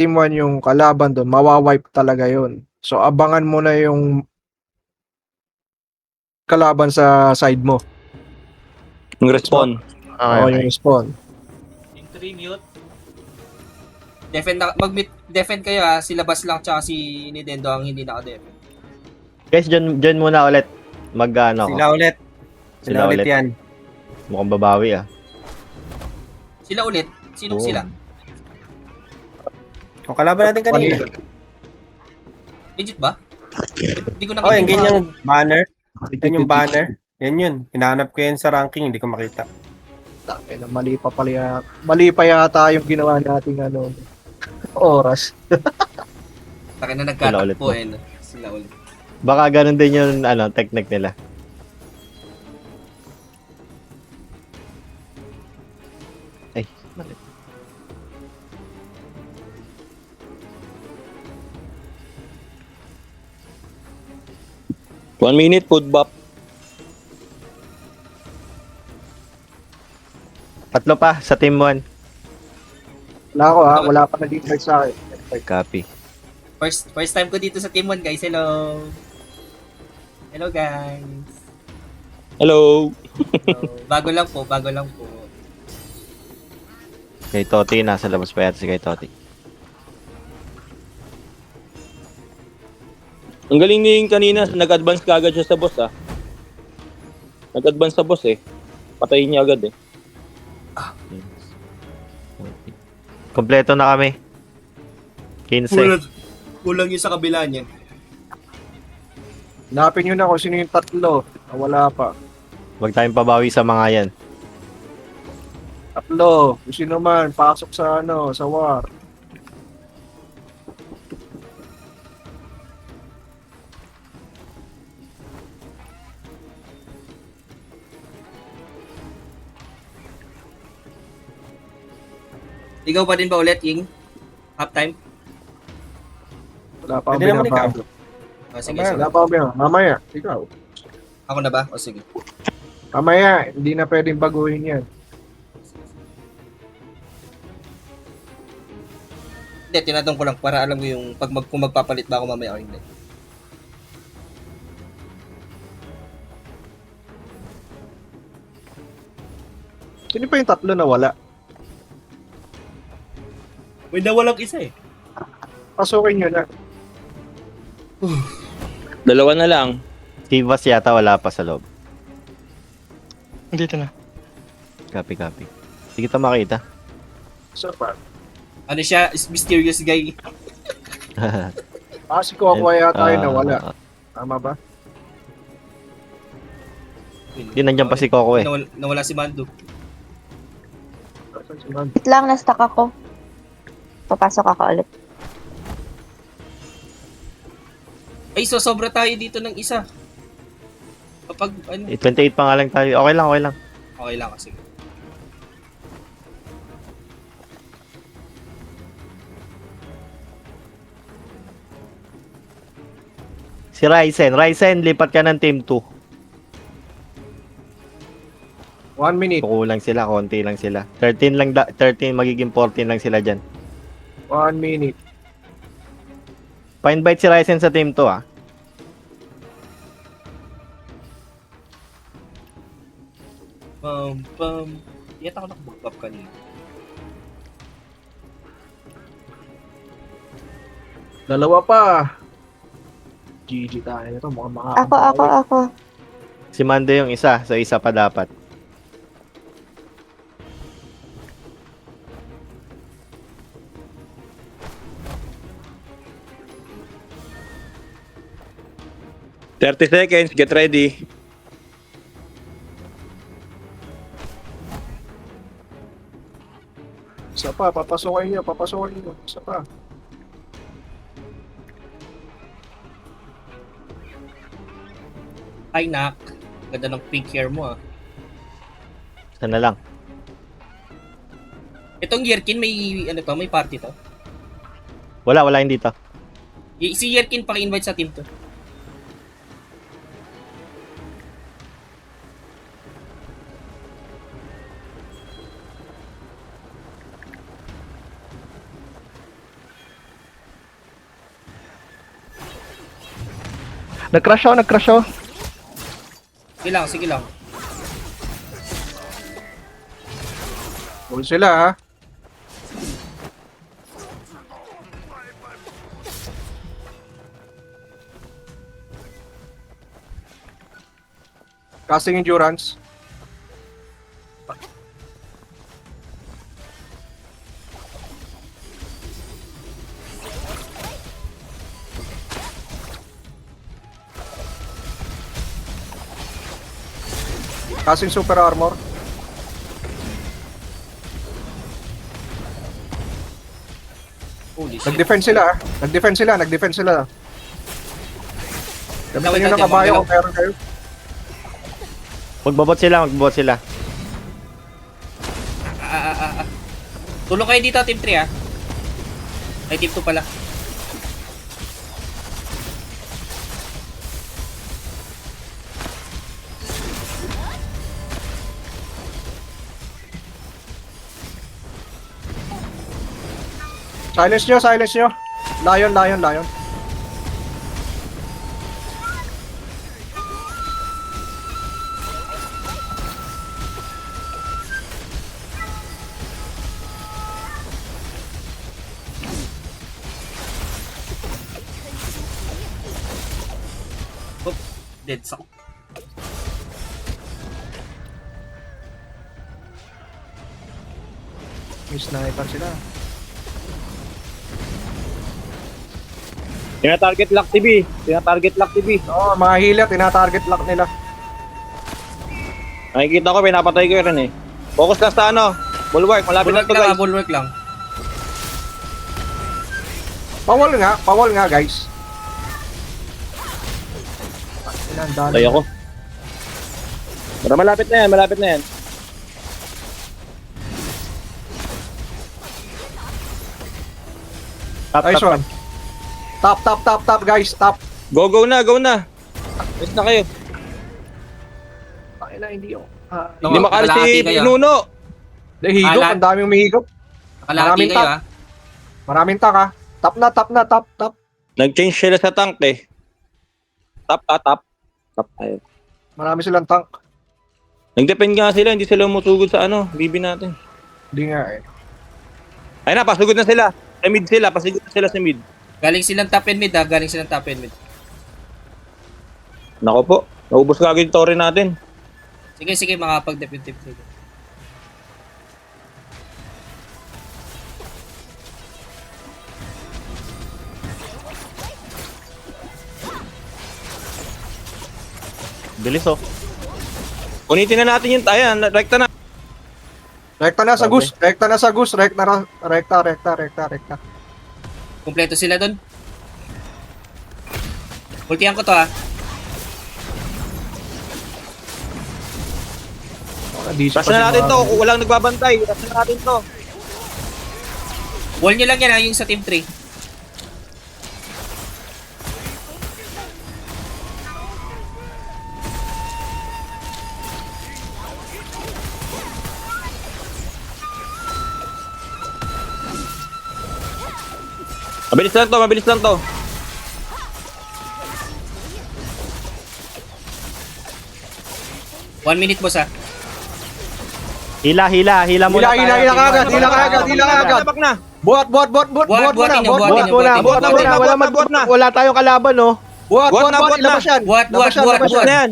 Team 1 yung kalaban doon, mawawipe talaga yun. So, abangan mo na yung kalaban sa side mo. Yung Gets mo? respawn. Oo, Okay. yung spawn. Team 3 mute. Defend kayo ha. Si Labas lang tsaka si Nintendo ang hindi naka-defend. Guys, dyan muna ulit. Mag-ano ako. Sila ulit. Sila Sila ulit ulit. yan. Mukhang babawi ah. Sila ulit. Sinong Oo. sila? O kalaban natin kanina. Legit ba? Hindi ko Oh, yung nakita. ganyang banner. Yan yung banner. Yan yun. Hinahanap ko yan sa ranking. Hindi ko makita. Mali pa yata yung ginawa nating ano, oras. Taka na Sila ulit nagkatakbo ba? eh. No? Sila ulit. Baka ganun din yung technique nila. Ay, mali. One minute, food bop. Tatlo pa sa team 1. Wala ko ha, wala pa nag-invite sa akin. Copy. First time ko dito sa Team 1 guys. Hello. Hello guys. Hello. Bago lang po, bago lang po. Kay Toti, nasa labas pa yata si kay Toti. Ang galing ni kanina, nag-advance ka agad siya sa boss ah. Nag-advance sa boss eh. Patayin niya agad eh. Kompleto na kami. 15. Kulang yung sa kabila niya. Hanapin nyo na kung sino yung tatlo na wala pa. Huwag tayong pabawi sa mga yan. Tatlo, kung sino man, pasok sa sa war. Ikaw pa din ba ulit, Ying? Half time? Wala pa akong Pwede naman binabago. Sige, Mamaya sige. Wala pa akong binabago. Mamaya, ikaw. Ako na ba? O sige. Mamaya, hindi na pwedeng baguhin yan. Hindi, tinatanong ko lang para alam ko yung kung magpapalit ba ako mamaya o hindi. Sino pa yung tatlo na wala? May nawalang isa eh. Pasukin nyo na. Dalawa na lang. Tivas yata wala pa sa loob. Dito na. Copy. Hindi kita makita. So pa. Ano siya? Is mysterious guy. Si Coco yata yung nawala. Tama ba? Hindi, nandiyan pa si Coco eh. Nawala si Mando. Asan si Man? Wait lang, na-stuck ako. Papasok ako ulit. Ay, so sobra tayo dito ng isa. Kapag ano, 28 pa nga lang tayo. Okay lang. okay lang kasi. Si Ryzen, lipat ka ng team 2. 1 minute. Kukulang sila, konti lang sila. 13 lang, 13 magiging 14 lang sila dyan. 1 minute. Pa-invite si Ryzen sa team 2 ah. Yata ako nakabag-up kanina. Dalawa pa. GG tayo na to. Mukhang Ako. Si Mando yung isa, so isa pa dapat. $30 seconds, get ready. Isa pa, papasokin nyo. Isa pa. Hi, Nak. Ganda ng pink hair mo ah. Sana lang. Itong Yerkin may may party to. Wala hindi dito. Si Yerkin paki-invite sa team to. Nag-crash ako, nag-crash ako. Sige lang, sige lang. Full sila ha. Casting endurance. Casting super armor. Holy shit. Nag-defense sila ha. Nag-defense sila, nag-defense sila. Gamitin nyo ng kabayo kung meron kayo. Magbabot sila, magbabot sila. Tulong kayo dito, Team 3 ah. Ay, Team 2 pala. Silence nyo, silence nyo. Lion, lion, lion. Oh, dead sock. May sniper sila. Tina-target lock TV. Tina-target lock TV. Oo, mga healer, tina-target lock nila. Nakikita ko, pinapatay ko yun eh. Focus lang sa ano. Bulwark, malapit na Bulwark to lang, guys. bulwark lang. Pawal nga guys. Ilan dali. Patay ako. Pero malapit na yan, malapit na yan. Top, Nice top, one. Top guys, top. Go, go na, go na. Yes na kayo. Pakila, hindi ako. Hindi makalis si Kalahati kayo. Nuno. Higop, Alan. ang daming umihigop. Nakalaki Maraming kayo top. ah. Maraming tak ha. Top. Nag-change sila sa tank eh. Top. Top tayo. Marami silang tank. Nag-depend nga sila, hindi sila umusugod sa ano, BB natin. Hindi nga eh. Ayun na, pasugod na sila. Sa mid sila, pasugod na sila sa mid. Galing silang top and mid ah. Galing silang top and mid. Nako po, naubos ka agad yung torre natin. Sige, makapag-defend Team 3. Bilis oh. Punitin na natin yung ayan, rekta na. Rekta na sa Okay. Gus. Rekta na sa Gus. Rekta. Kompleto sila doon. Ultihan ko to ah. Rasa na natin to, kung walang nagbabantay, rasa na natin to. Wall nyo lang yan ah, yung sa Team 3. Mabilis lang to. 1 minute boss ah. Hila muna Hila tayo. kagad, hila kagad. Tabak na. Buhat Buhatin nyo, Wala tayong kalaban oh. Buhat, Buhat na. ilabas yan. Buhat. Labas na yan.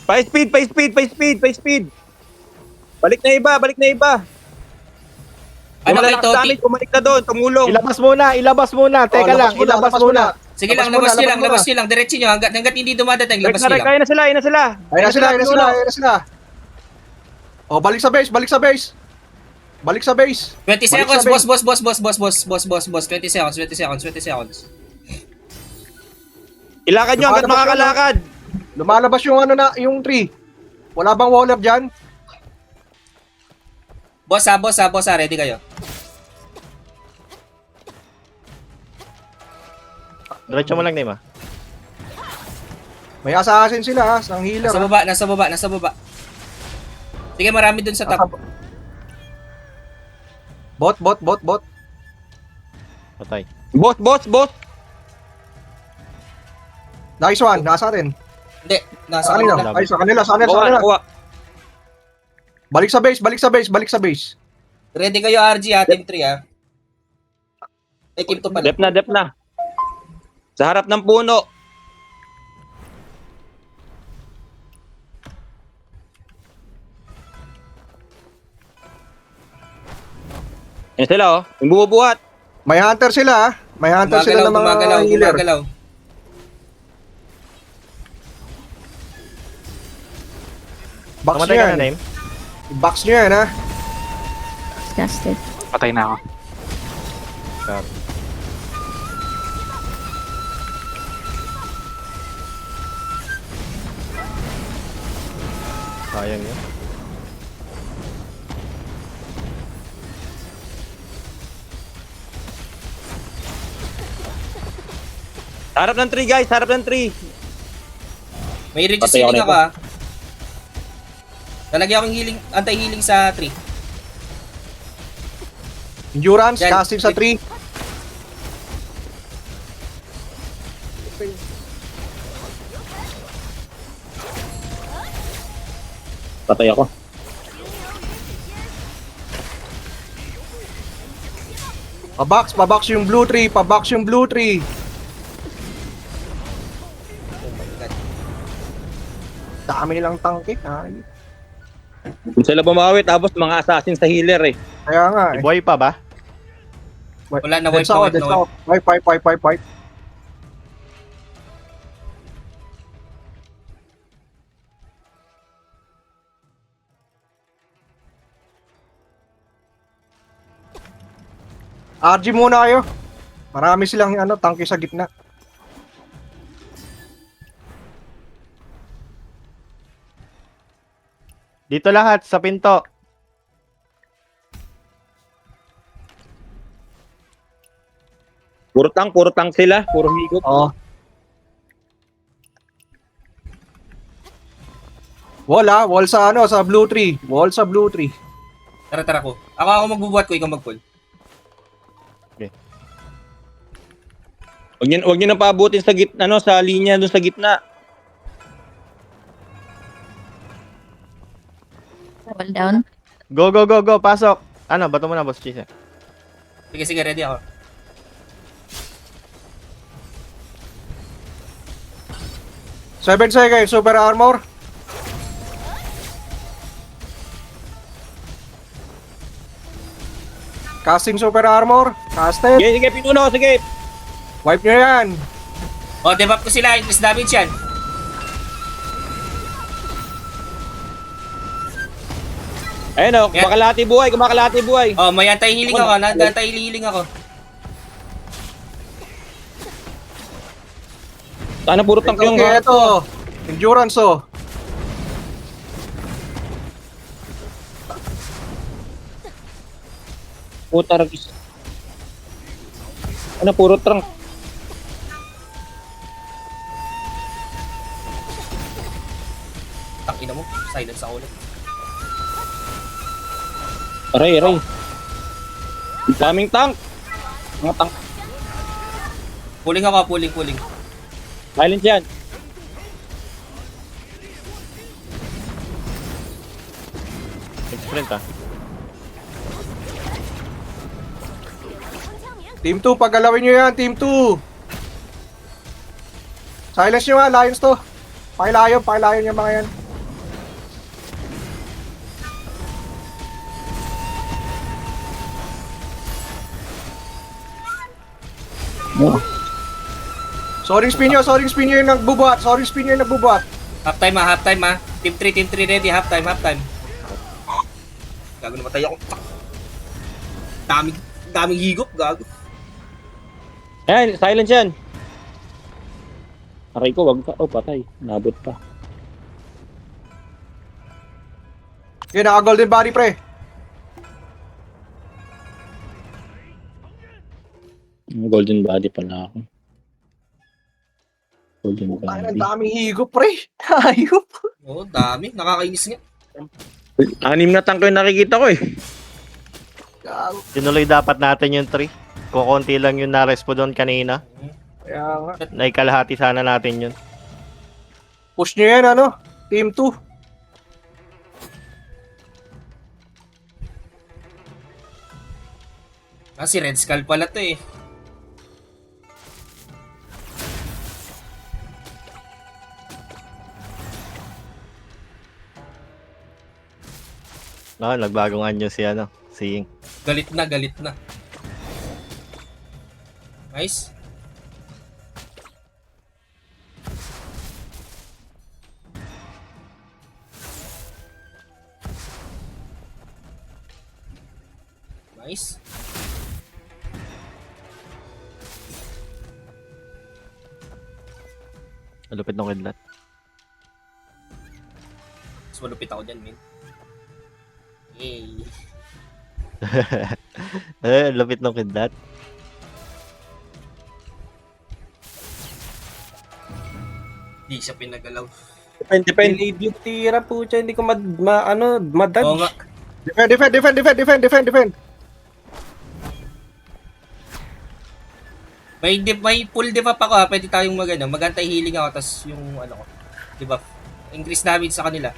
Pa speed. Balik na iba. Ano Wala kay na Toti? damage, bumalik na doon, tumulong. Ilabas muna. Teka lang, ilabas muna. Sige lang, labas nyo lang. Diretso nyo. Hanggat hindi dumadating, labas nyo lang. Ayun na sila. Ayun na sila. Oh, balik sa base. 20 seconds, boss. 20 seconds. Ilakad nyo hanggat makakalakad. Lumalabas yung yung tree. Wala bang waller dyan? Boss, ready kayo. Diretso mo lang, Nema. May assassin sila ha, sang healer. Nasa baba. Sige, marami dun sa top. Bot. Patay. Boss. Nice one, nasa atin. Hindi, nasa Sa kanila. kanila. Ay, sa kanila, sa kanila, sa Nakuha, kanila. nakuha. Balik sa base, balik sa base, balik sa base. Ready kayo, RG, ha? Team 3, ha? Ay, team 2 pala. Dep na. Sa harap ng puno. Yan sila oh. Yung bubuhat. May hunter sila, ha? May hunter sila ng mga healer. Gumagalaw. Box Namatay nyo ka yan. na, Name? Box nyo yan, ha? Disgusted. Patay na ako. Sorry. Sayang yun. Sa harap ng tree guys, sa harap ng tree. May reduce Patay ako healing nito. ako, ha? Lalagyan akong healing, anti-healing sa 3. Endurance, Yan. casting sa 3. Patay ako. Pabox yung blue tree, pabox yung blue tree. Oh my god. Dami nilang tangke. Ay. Kung sila bumawi, tapos mga assassin sa healer eh. Kaya nga, eh. Buhay pa ba? Wala na, Dead wipe sa na, ako, wipe dead na, sa ako. Wipe. RG muna kayo. Marami silang tangke sa gitna. Dito lahat, sa pinto. Puro tank sila, puro higop. Oo. Wall sa sa blue tree. Wall sa blue tree. Tara ko. Ako magbubuhat ko, ikaw mag-pull. Huwag niyo na paabutin sa gitna, sa linya doon sa gitna. Wall down. Go, pasok. Ano, bato mo na, Boss Cheese. Sige, ready ako. Seven seconds, super armor. Casting super armor. Casted. Sige, pinuno, sige. Wipe nyo yan. O, debuff ko sila, increase damage yan. Ayun oh, Yan. kumakalati buhay. O, may anti-healing ako, anti-healing ako. Sana puro tank yung Okay, ito. Endurance, oh. puta ragis. Ano, puro trunk. Takina mo, silence ako ulit. Aray. Daming tank. Mga tank. Pulling ako, pulling. Silence yan. Sprint ah. Team 2, paggalawin nyo yan, Team 2. Silence nyo nga, Lions to. Pakilayon yung mga yan. Soaring spin nyo yung nagbubuhat. Half-time ha. Team 3 ready, half-time. Gago, namatay ako. Daming higop, gago. Ayan, silence yan. Aray ko, wag ka. Oh, patay. Nabot pa. Yun, naka-golden body, pre. Golden body pala ako. Golden Ay, ang body. daming higop, pre. Ayop. Oo, dami. Nakakainis nga. 6 na tank yung nakikita ko eh. Gago. Tinuloy dapat natin yung 3. Kukunti lang yung na-respo doon kanina. Kaya nga. Naikalahati sana natin yun. Push nyo yan, ano? Team 2. Ah, si Red Skull pala to eh. No, nagbagong anyo si ano, si Ying. Galit na, galit na. Nice. Nice. Malupit ng kidlat. Mas malupit ako dyan, min. Yay. Lupit ng kidlat. Di siya pinagalaw. Depende. Delayed yung tira po siya. Hindi ko madadge. Oo nga. Defend. May full debuff ako ha. Pwede tayong magantay healing ako. Tapos yung ano ko. Debuff. Increase damage sa kanila.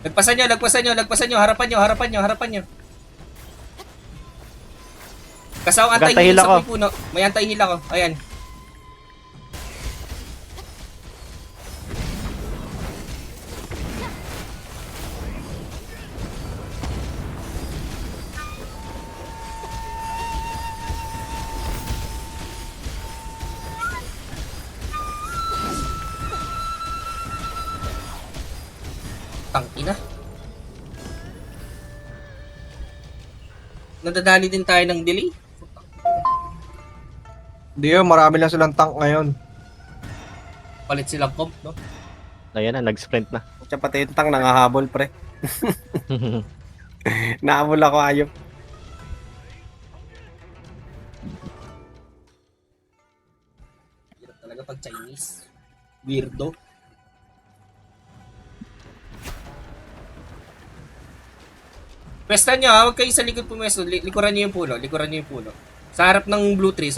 Lagpasan nyo. Harapan nyo. Kasaw Mag-antay anti-heal heal sa ako. may puno. May anti-heal ako. Ayan. Tangina. Nadadali din tayo ng delay. Hindi yun, marami lang silang tank ngayon. Palit silang comp, no? Ayan na, nag-sprint na. Siya pati yung tang nangahabol, pre. Nahabol ako, ayop. Hirap talaga pag Chinese. Weirdo. Pwesta nyo ha, huwag kayo sa likod pumesto. Likuran nyo yung puno. Sa harap ng blue tree.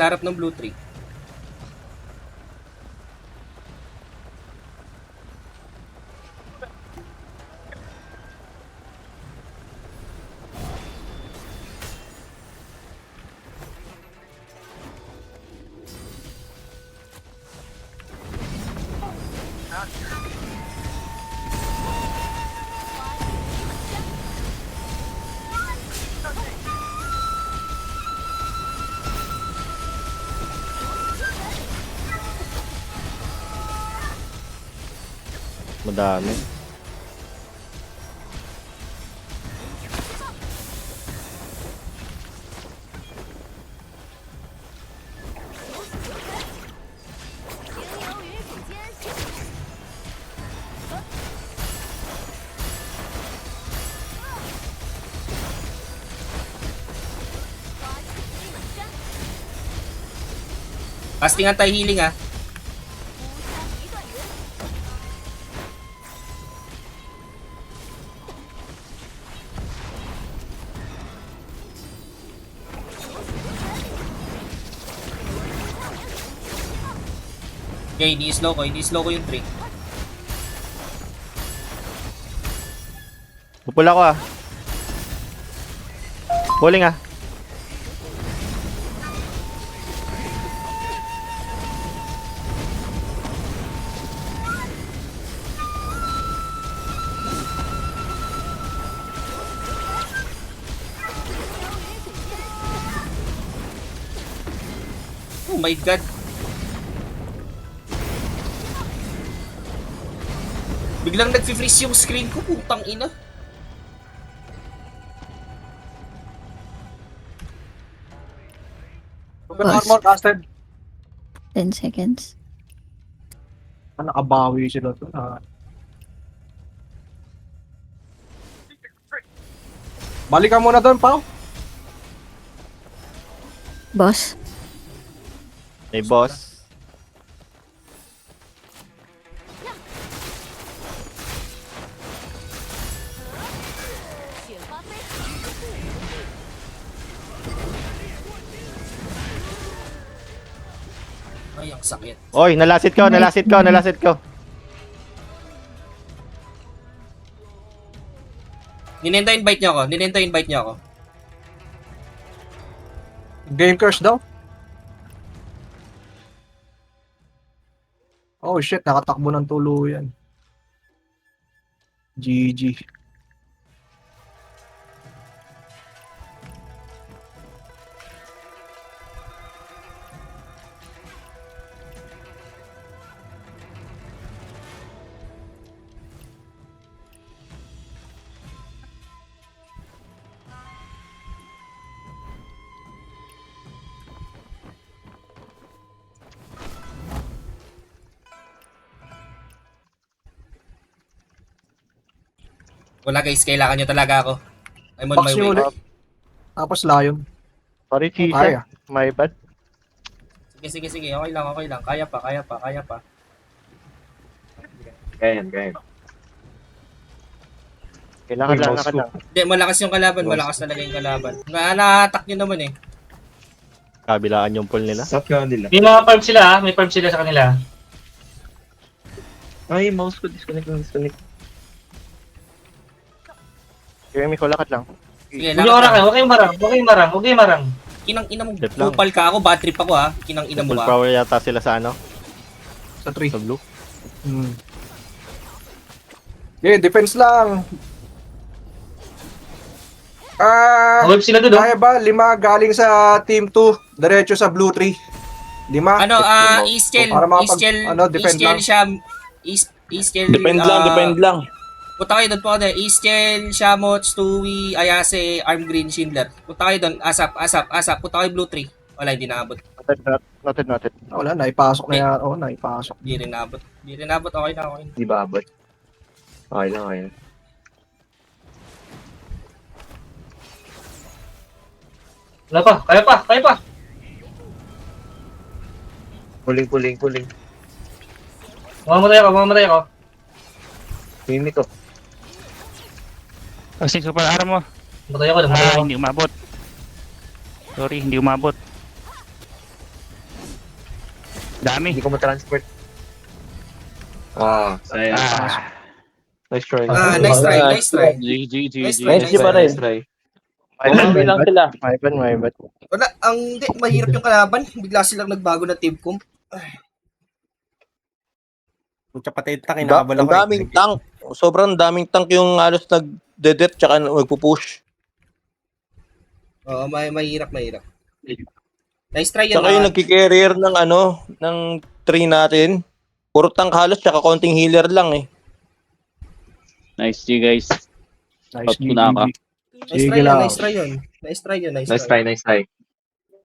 Madami. Casting anti-healing ha. Okay, ini-slow ko yung trick. Pupula ko ah. Pulling ah. Oh my god. Biglang nag-freeze yung screen ko, putang ina. Armor casted. 10 seconds. Nakabawi sila to. Balik ka muna doon, Pao. Boss. May boss. Ay, ang sakit. Oy, nalasit ko. Ninento-invite niyo ako. Game curse daw. Oh shit, nakatakbo ng tuluyan. GG. Wala guys, kailangan nyo talaga ako. I'm on my Box way. nyo ulit. Tapos Lion. Sorry, Kaya. Chisa. My bad. Sige. Okay lang. Kaya pa. Kaya. Kailangan lang. Hindi, malakas yung kalaban. Malakas talaga yung kalaban. Na-attack nyo naman eh. Kabilaan yung pull nila. Stop ka nila. May mga farm sila ha. May farm sila sa kanila. Ay, mouse ko. Disconnect. Jeremy ko, lakat lang. Sige, Huwag yung orang. Huwag kayong marang. Kinang ina mo, Jet lang. kupal ka ako, bad trip ako ha. Kinang ina mo Full ka. power yata sila sa ano? Sa 3. Sa blue. Okay, defense lang. Web sila doon. Kaya ba? 5 galing sa team 2. Diretso sa blue 3. 5. Ano, Eastchel, Para makapag- Eastchel, defend lang. Eastchel, Depend lang. Punta kayo doon po ako doon. Eastchel, Shamot, Stewie, Ayase, Arm Green, Schindler. Punta kayo doon. Asap. Punta kayo Blue 3. Wala, hindi naabot. Noted. Wala, naipasok na yan. Oo, naipasok. Hindi rin naabot. Okay na. Di ba abot? Okay lang. Wala pa. Kaya pa. Puling. Mamamatay ako. Mimi ko. Kasi super armor. Matay ako. Hindi umabot. Sorry, hindi umabot. Dami. Hindi ko ma-transport. Sayang. Nice try. Nice try. GG. Nice pa rin. Nice try. Umawi lang sila. My bad. Wala, hindi, mahirap yung kalaban. Bigla silang nagbago na team comp. Pucha patay ta kinakabal Ang ako. daming tank. Sobrang daming tank yung halos nag-dedet tsaka magpupush. Oo, mahirap. Nice try yun. Tsaka yung nagki-carrier ng 3 natin. Puro tank halos tsaka konting healer lang eh. Nice G guys. Nice, Pag muna ka. Nice try yun. Nice try.